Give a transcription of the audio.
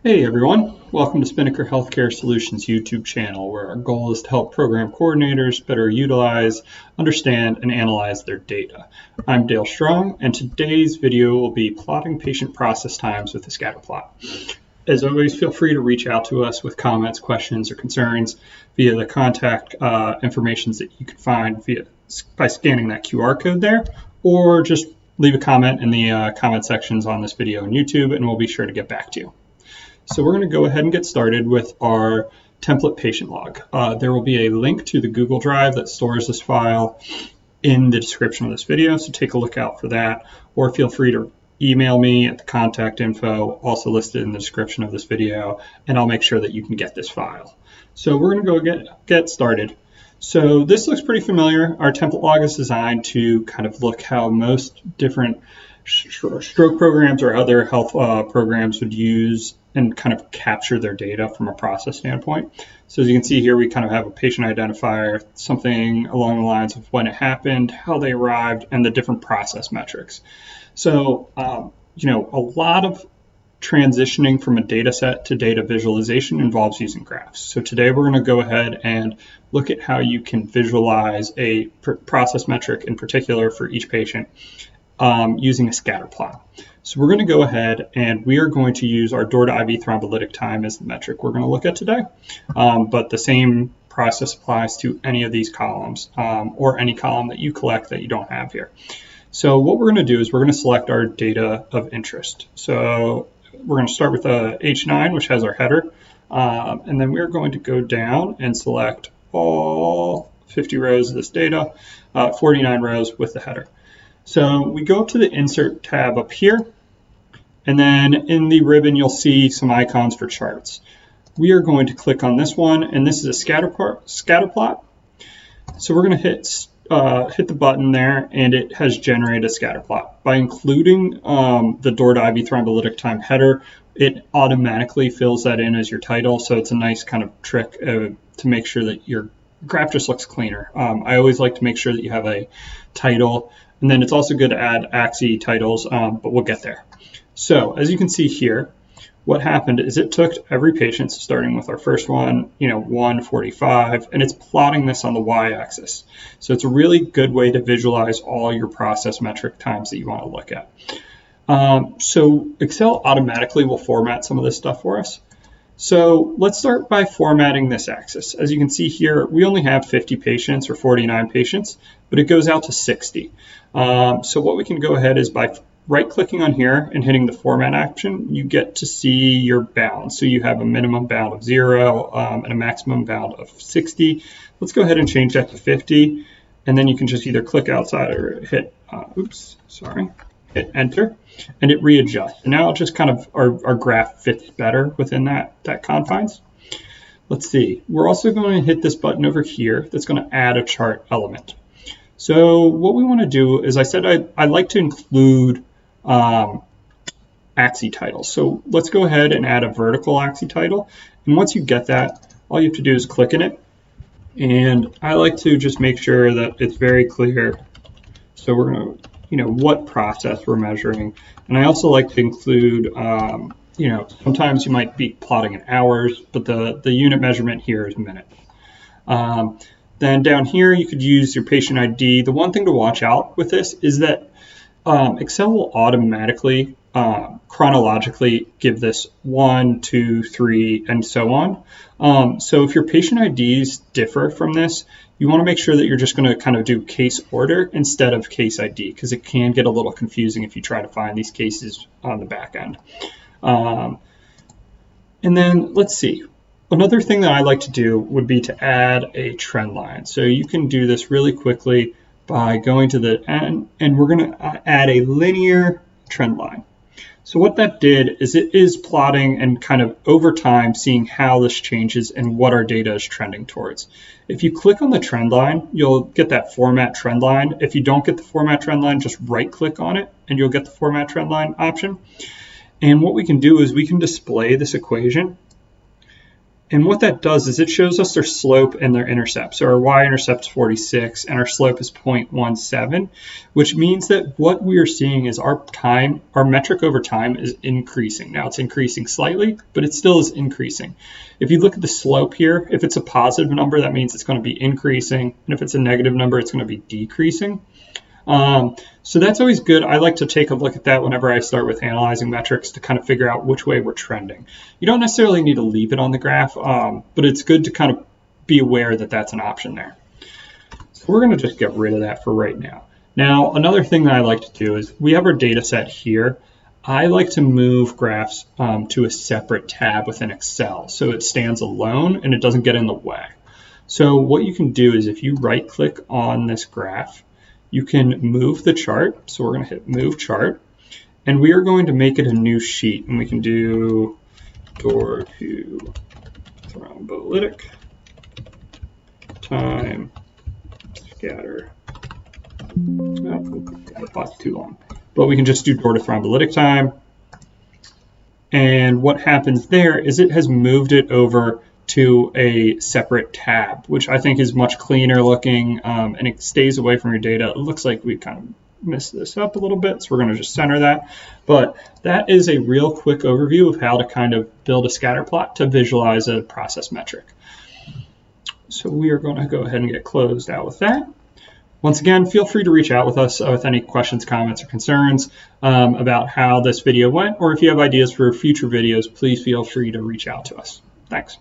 Hey everyone, welcome to Spinnaker Healthcare Solutions YouTube channel, where our goal is to help program coordinators better utilize, understand, and analyze their data. I'm Dale Strong, and today's video will be plotting patient process times with a scatter plot. As always, feel free to reach out to us with comments, questions, or concerns via the contact information that you can find by scanning that QR code there, or just leave a comment in the comment sections on this video on YouTube, and we'll be sure to get back to you. So we're going to go ahead and get started with our template patient log. There will be a link to the Google Drive that stores this file in the description of this video, so take a look out for that, or feel free to email me at the contact info also listed in the description of this video, and I'll make sure that you can get this file. So we're going to go get started. So this looks pretty familiar. Our template log is designed to kind of look how most different stroke programs or other health programs would use and kind of capture their data from a process standpoint. So as you can see here, we kind of have a patient identifier, something along the lines of when it happened, how they arrived, and the different process metrics. So, a lot of transitioning from a data set to data visualization involves using graphs. So today we're going to go ahead and look at how you can visualize a process metric in particular for each patient using a scatter plot. So we're going to go ahead and we are going to use our door to IV thrombolytic time as the metric we're going to look at today. But the same process applies to any of these columns or any column that you collect that you don't have here. So what we're going to do is we're going to select our data of interest. So we're going to start with H9, which has our header. And then we're going to go down and select all 50 rows of this data, 49 rows with the header. So we go up to the Insert tab up here, and then in the ribbon you'll see some icons for charts. We are going to click on this one, and this is a scatter plot. So we're going to hit the button there, and it has generated a scatter plot. By including the door to IV thrombolytic time header, it automatically fills that in as your title, so it's a nice kind of trick to make sure that your graph just looks cleaner. I always like to make sure that you have a title. And then it's also good to add axis titles, but we'll get there. So as you can see here, what happened is it took every patient, starting with our first one, 145, and it's plotting this on the y-axis. So it's a really good way to visualize all your process metric times that you want to look at. So Excel automatically will format some of this stuff for us. So let's start by formatting this axis. As you can see here, we only have 50 patients or 49 patients, but it goes out to 60. So what we can go ahead is by right-clicking on here and hitting the format action, you get to see your bounds. So you have a minimum bound of 0 and a maximum bound of 60. Let's go ahead and change that to 50. And then you can just either click outside or hit, hit enter, and it readjusts. And now it just kind of, our graph fits better within that confines. Let's see, we're also going to hit this button over here that's going to add a chart element. So what we want to do is, I said I like to include axis titles. So let's go ahead and add a vertical axis title. And once you get that, all you have to do is click in it. And I like to just make sure that it's very clear. So we're going to, what process we're measuring. And I also like to include, sometimes you might be plotting in hours, but the unit measurement here is minutes. Then down here, you could use your patient ID. The one thing to watch out with this is that Excel will automatically, chronologically give this 1, 2, 3, and so on. So if your patient IDs differ from this, you want to make sure that you're just going to kind of do case order instead of case ID, because it can get a little confusing if you try to find these cases on the back end. And then let's see. Another thing that I like to do would be to add a trend line. So you can do this really quickly by going to the end, and we're going to add a linear trend line. So what that did is it is plotting and kind of over time seeing how this changes and what our data is trending towards. If you click on the trend line, you'll get that format trend line. If you don't get the format trend line, just right click on it and you'll get the format trend line option. And what we can do is we can display this equation And what that does is it shows us their slope and their intercept. So our y-intercept is 46 and our slope is 0.17, which means that what we are seeing is our metric over time is increasing. Now it's increasing slightly, but it still is increasing. If you look at the slope here, if it's a positive number, that means it's going to be increasing. And if it's a negative number, it's going to be decreasing. So that's always good. I like to take a look at that whenever I start with analyzing metrics to kind of figure out which way we're trending. You don't necessarily need to leave it on the graph, but it's good to kind of be aware that that's an option there. So we're going to just get rid of that for right now. Now, another thing that I like to do is we have our data set here. I like to move graphs to a separate tab within Excel so it stands alone and it doesn't get in the way. So what you can do is if you right-click on this graph, you can move the chart. So we're going to hit Move Chart, and we are going to make it a new sheet. And we can do door to thrombolytic time scatter. That's too long. But we can just do door to thrombolytic time. And what happens there is it has moved it over to a separate tab, which I think is much cleaner looking, and it stays away from your data. It looks like we kind of messed this up a little bit, so we're going to just center that. But that is a real quick overview of how to kind of build a scatter plot to visualize a process metric. So we are going to go ahead and get closed out with that. Once again, feel free to reach out with us with any questions, comments, or concerns about how this video went, or if you have ideas for future videos, please feel free to reach out to us. Thanks.